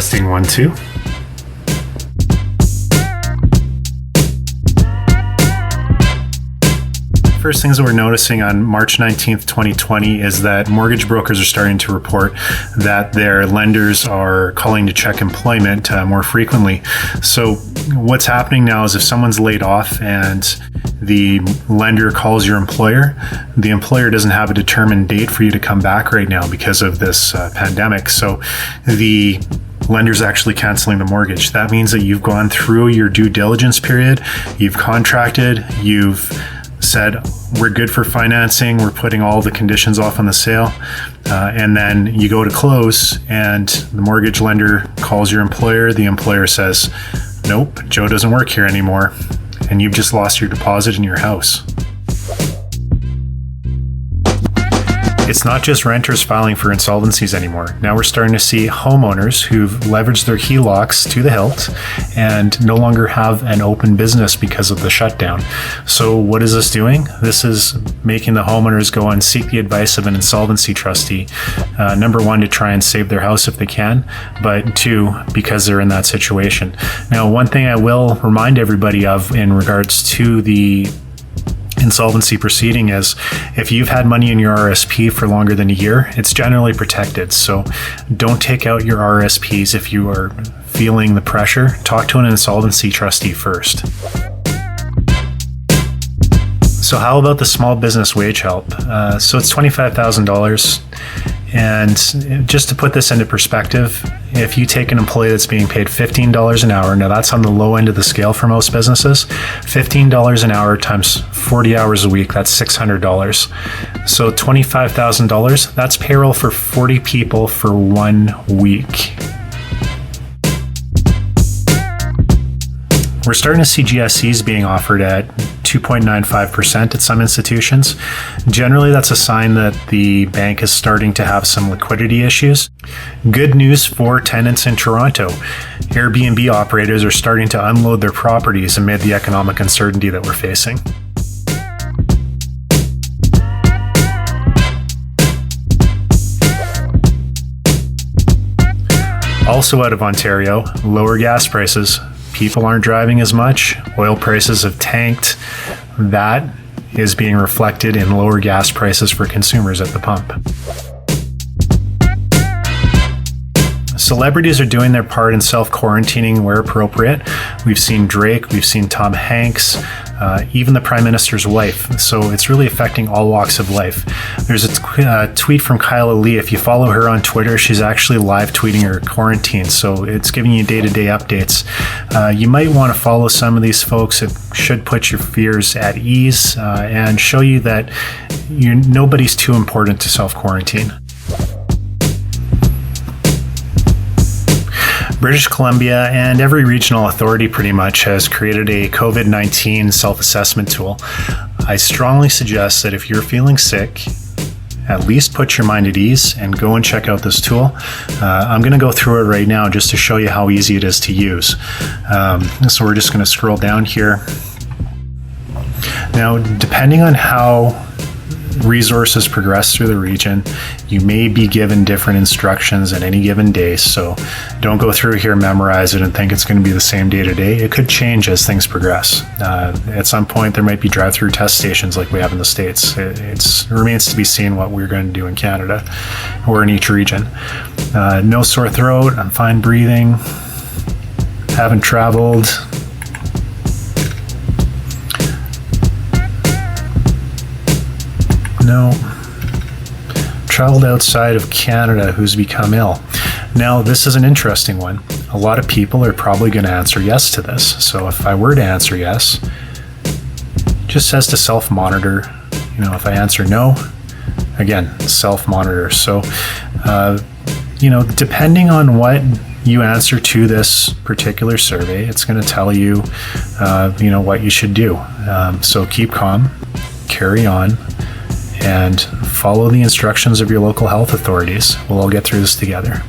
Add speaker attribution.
Speaker 1: Testing 1, 2. First things that we're noticing on March 19th, 2020 is that mortgage brokers are starting to report that their lenders are calling to check employment more frequently. So what's happening now is if someone's laid off and the lender calls your employer, the employer doesn't have a determined date for you to come back right now because of this pandemic. So the lender's actually canceling the mortgage. That means that you've gone through your due diligence period, you've contracted, you've said we're good for financing, we're putting all the conditions off on the sale, and then you go to close and the mortgage lender calls your employer. The employer says, nope, Joe doesn't work here anymore, and you've just lost your deposit in your house. It's not just renters filing for insolvencies anymore. Now we're starting to see homeowners who've leveraged their HELOCs to the hilt and no longer have an open business because of the shutdown. So what is this doing? This is making the homeowners go and seek the advice of an insolvency trustee. Number one, to try and save their house if they can, but two, because they're in that situation. Now, one thing I will remind everybody of in regards to the insolvency proceeding is if you've had money in your RSP for longer than a year, it's generally protected. So don't take out your RSPs if you are feeling the pressure. Talk to an insolvency trustee first. So how about the small business wage help? So it's $25,000. And just to put this into perspective, if you take an employee that's being paid $15 an hour, now that's on the low end of the scale for most businesses, $15 an hour times 40 hours a week, that's $600. So $25,000, that's payroll for 40 people for 1 week. We're starting to see GSEs being offered at 2.95% at some institutions. Generally, that's a sign that the bank is starting to have some liquidity issues. Good news for tenants in Toronto. Airbnb operators are starting to unload their properties amid the economic uncertainty that we're facing. Also out of Ontario, lower gas prices. People aren't driving as much. Oil prices have tanked. That is being reflected in lower gas prices for consumers at the pump. Celebrities are doing their part in self-quarantining where appropriate. We've seen Drake, we've seen Tom Hanks, even the Prime Minister's wife. So it's really affecting all walks of life. There's a tweet from Kyla Lee. If you follow her on Twitter, she's actually live tweeting her quarantine. So it's giving you day-to-day updates. You might want to follow some of these folks. It should put your fears at ease and show you that nobody's too important to self-quarantine. British Columbia and every regional authority pretty much has created a COVID-19 self-assessment tool. I strongly suggest that if you're feeling sick, at least put your mind at ease and go and check out this tool. I'm going to go through it right now just to show you how easy it is to use. So we're just going to scroll down here. Now, depending on how resources progress through the region, you may be given different instructions at any given day. So don't go through here, memorize it, and think it's going to be the same day to day. It could change as things progress. At some point, there might be drive-through test stations like we have in the States. It remains to be seen what we're going to do in Canada or in each region. No sore throat, I'm fine breathing, haven't traveled. No. Traveled outside of Canada who's become ill. Now, this is an interesting one. A lot of people are probably going to answer yes to this. So if I were to answer yes, it just says to self-monitor. If I answer no, again, self-monitor. So, depending on what you answer to this particular survey, it's going to tell you, what you should do. So keep calm, carry on, and follow the instructions of your local health authorities. We'll all get through this together.